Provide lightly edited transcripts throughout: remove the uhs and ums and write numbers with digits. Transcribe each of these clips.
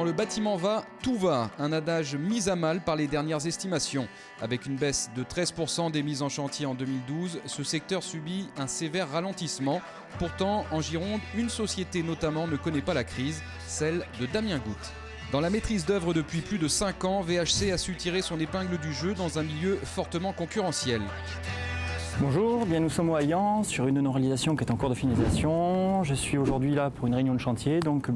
Quand le bâtiment va, tout va. Un adage mis à mal par les dernières estimations. Avec une baisse de 13% des mises en chantier en 2012, ce secteur subit un sévère ralentissement. Pourtant, en Gironde, une société notamment ne connaît pas la crise, celle de Damien Goutte. Dans la maîtrise d'œuvre depuis plus de 5 ans, VHC a su tirer son épingle du jeu dans un milieu fortement concurrentiel. Bonjour, nous sommes au Haillan sur une de nos réalisations qui est en cours de finalisation. Je suis aujourd'hui là pour une réunion de chantier, donc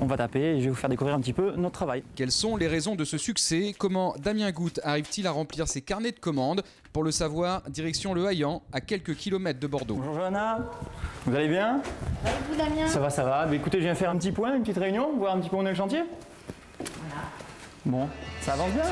on va taper et je vais vous faire découvrir un petit peu notre travail. Quelles sont les raisons de ce succès? Comment Damien Goutte arrive-t-il à remplir ses carnets de commandes? Pour le savoir, direction le Haillan, à quelques kilomètres de Bordeaux. Bonjour Johanna, vous allez bien? Et vous Damien? Ça va. Écoutez, je viens faire un petit point, une petite réunion, voir un petit peu où on est le chantier. Voilà. Bon, ça avance bien?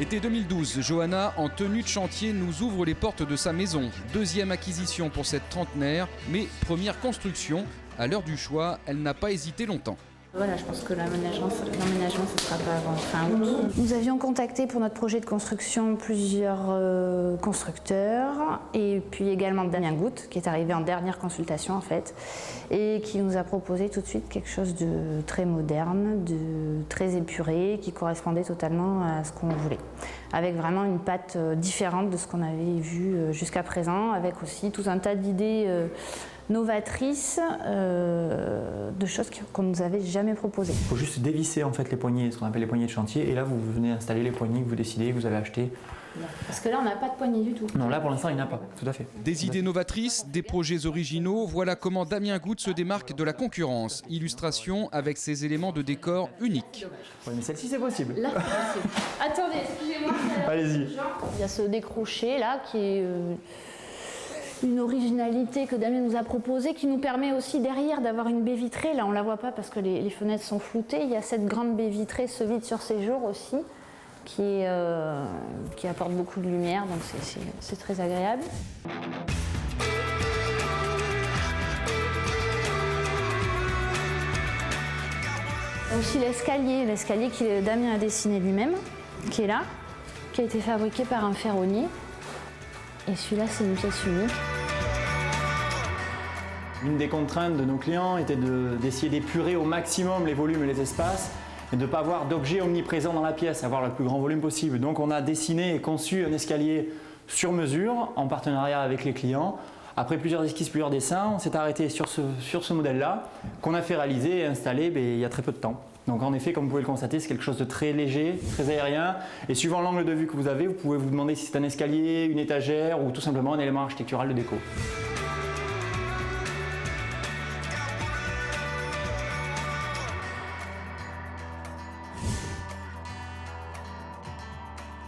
Été 2012, Johanna, en tenue de chantier, nous ouvre les portes de sa maison. Deuxième acquisition pour cette trentenaire, mais première construction. À l'heure du choix, elle n'a pas hésité longtemps. Voilà, je pense que l'emménagement, ça ne sera pas avant fin août. Nous avions contacté pour notre projet de construction plusieurs constructeurs et puis également Damien Goutte qui est arrivé en dernière consultation en fait et qui nous a proposé tout de suite quelque chose de très moderne, de très épuré, qui correspondait totalement à ce qu'on voulait. Avec vraiment une patte différente de ce qu'on avait vu jusqu'à présent, avec aussi tout un tas d'idées novatrices, de choses qu'on ne nous avait jamais proposées. Il faut juste dévisser en fait les poignées, ce qu'on appelle les poignées de chantier, et là vous venez installer les poignées que vous décidez, que vous avez achetées. Parce que là on n'a pas de poignée du tout. Non, là pour l'instant il n'y en a pas, tout à fait. Des idées novatrices, des projets originaux, voilà comment Damien Goutte se démarque de la concurrence. Illustration avec ses éléments de décor uniques. Oui, mais celle-ci c'est possible. Là, c'est possible. Attendez, excusez-moi. Allez-y. Il y a ce décroché là qui est une originalité que Damien nous a proposée, qui nous permet aussi derrière d'avoir une baie vitrée. Là on ne la voit pas parce que les fenêtres sont floutées. Il y a cette grande baie vitrée, ce vide sur séjour aussi, qui apporte beaucoup de lumière, donc c'est très agréable. Il y a aussi l'escalier que Damien a dessiné lui-même, qui est là, qui a été fabriqué par un ferronnier. Et celui-là, c'est une pièce unique. Une des contraintes de nos clients était d'essayer d'épurer au maximum les volumes et les espaces et de ne pas avoir d'objets omniprésents dans la pièce, avoir le plus grand volume possible. Donc on a dessiné et conçu un escalier sur mesure en partenariat avec les clients. Après plusieurs esquisses, plusieurs dessins, on s'est arrêté sur ce modèle-là qu'on a fait réaliser et installer il y a très peu de temps. Donc en effet, comme vous pouvez le constater, c'est quelque chose de très léger, très aérien. Et suivant l'angle de vue que vous avez, vous pouvez vous demander si c'est un escalier, une étagère ou tout simplement un élément architectural de déco.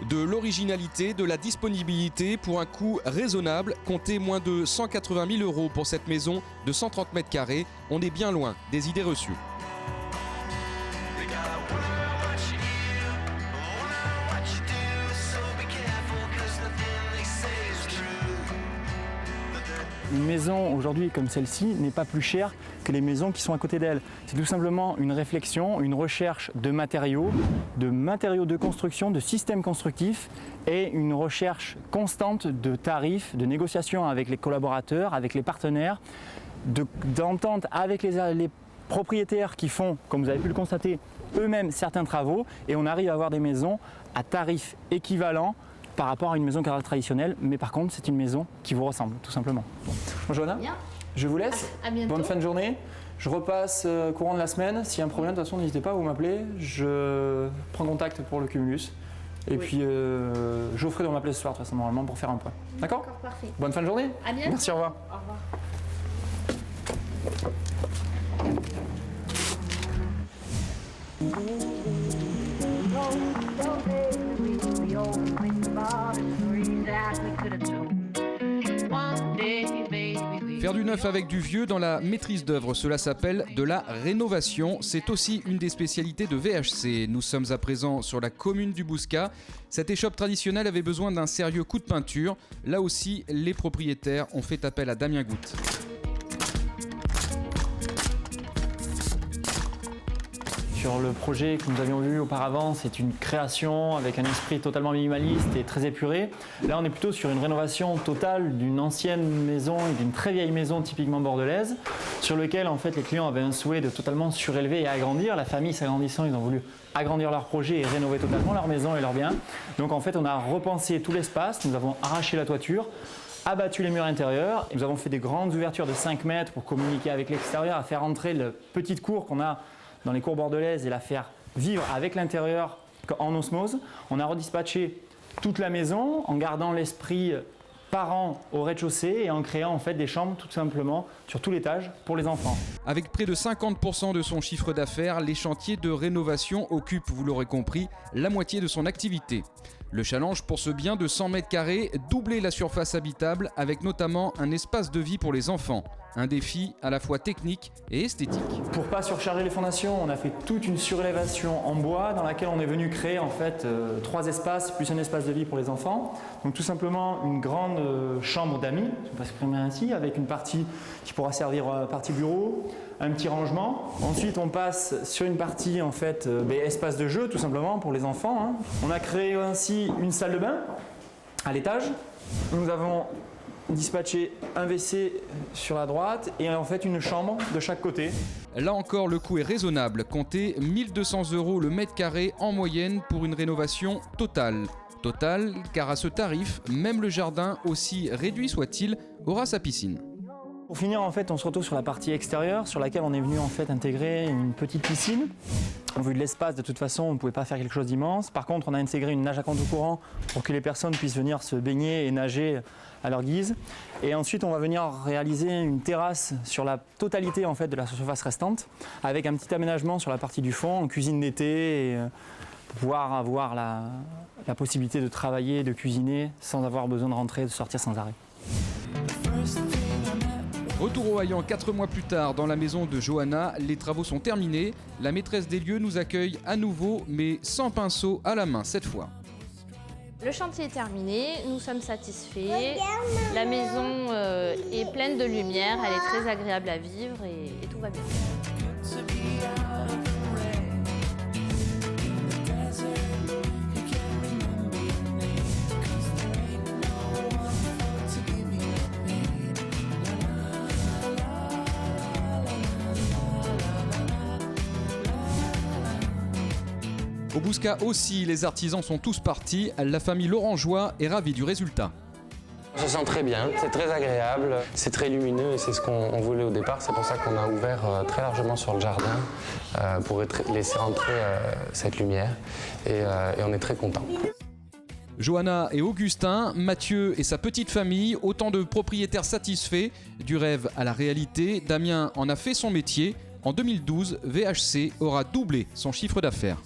De l'originalité, de la disponibilité pour un coût raisonnable. Comptez moins de 180 000 € pour cette maison de 130 mètres carrés. On est bien loin des idées reçues. Une maison aujourd'hui comme celle-ci n'est pas plus chère que les maisons qui sont à côté d'elle. C'est tout simplement une réflexion, une recherche de matériaux de construction, de systèmes constructifs et une recherche constante de tarifs, de négociations avec les collaborateurs, avec les partenaires, d'entente avec les propriétaires qui font, comme vous avez pu le constater, eux-mêmes certains travaux et on arrive à avoir des maisons à tarifs équivalents par rapport à une maison traditionnelle, mais par contre c'est une maison qui vous ressemble tout simplement. Bon Johanna, Bien. je vous laisse, À bientôt. bonne fin de journée, je repasse courant de la semaine, s'il y a un problème de toute façon n'hésitez pas à vous m'appeler, je prends contact pour le cumulus et puis Geoffrey doit m'appeler ce soir de toute façon normalement pour faire un point. D'accord? D'accord, parfait. Bonne fin de journée. À bientôt. Merci, au revoir. Au revoir. Faire du neuf avec du vieux dans la maîtrise d'œuvre, cela s'appelle de la rénovation. C'est aussi une des spécialités de VHC. Nous sommes à présent sur la commune du Bouscat. Cette échoppe traditionnelle avait besoin d'un sérieux coup de peinture. Là aussi, les propriétaires ont fait appel à Damien Goutte. Je sur le projet que nous avions vu auparavant, c'est une création avec un esprit totalement minimaliste et très épuré. Là, on est plutôt sur une rénovation totale d'une ancienne maison et d'une très vieille maison typiquement bordelaise, sur lequel en fait les clients avaient un souhait de totalement surélever et agrandir. La famille s'agrandissant, ils ont voulu agrandir leur projet et rénover totalement leur maison et leurs biens. Donc en fait, on a repensé tout l'espace, nous avons arraché la toiture, abattu les murs intérieurs. Nous avons fait des grandes ouvertures de 5 mètres pour communiquer avec l'extérieur, à faire entrer la petite cour qu'on a dans les cours bordelaises et la faire vivre avec l'intérieur en osmose. On a redispatché toute la maison en gardant l'esprit parent au rez-de-chaussée et en créant en fait des chambres tout simplement sur tout l'étage pour les enfants. Avec près de 50% de son chiffre d'affaires, les chantiers de rénovation occupent, vous l'aurez compris, la moitié de son activité. Le challenge pour ce bien de 100 mètres carrés, doubler la surface habitable avec notamment un espace de vie pour les enfants. Un défi à la fois technique et esthétique. Pour ne pas surcharger les fondations, on a fait toute une surélévation en bois dans laquelle on est venu créer en fait 3 espaces plus un espace de vie pour les enfants. Donc tout simplement une grande chambre d'amis, on va s'exprimer ainsi, avec une partie qui pourra servir partie bureau, un petit rangement. Ensuite on passe sur une partie en fait espace de jeu tout simplement pour les enfants. On a créé ainsi une salle de bain à l'étage. Nous avons dispatché un WC sur la droite et en fait une chambre de chaque côté. Là encore, le coût est raisonnable. Comptez 1 200 € le mètre carré en moyenne pour une rénovation totale. Totale, car à ce tarif, même le jardin, aussi réduit soit-il, aura sa piscine. Pour finir, en fait, on se retrouve sur la partie extérieure sur laquelle on est venu en fait intégrer une petite piscine. Au vu de l'espace, de toute façon, on ne pouvait pas faire quelque chose d'immense. Par contre, on a intégré une nage à contre-courant pour que les personnes puissent venir se baigner et nager à leur guise. Et ensuite, on va venir réaliser une terrasse sur la totalité en fait, de la surface restante, avec un petit aménagement sur la partie du fond, en cuisine d'été, et pour pouvoir avoir la possibilité de travailler, de cuisiner, sans avoir besoin de rentrer, de sortir sans arrêt. Retour au Haillan 4 mois plus tard dans la maison de Johanna, les travaux sont terminés. La maîtresse des lieux nous accueille à nouveau, mais sans pinceau à la main cette fois. Le chantier est terminé, nous sommes satisfaits. La maison est pleine de lumière, elle est très agréable à vivre et tout va bien. Au Bouscat aussi, les artisans sont tous partis. La famille Lorangeois est ravie du résultat. On se sent très bien, c'est très agréable, c'est très lumineux et c'est ce qu'on voulait au départ. C'est pour ça qu'on a ouvert très largement sur le jardin pour laisser entrer cette lumière et on est très contents. Johanna et Augustin, Mathieu et sa petite famille, autant de propriétaires satisfaits. Du rêve à la réalité, Damien en a fait son métier. En 2012, VHC aura doublé son chiffre d'affaires.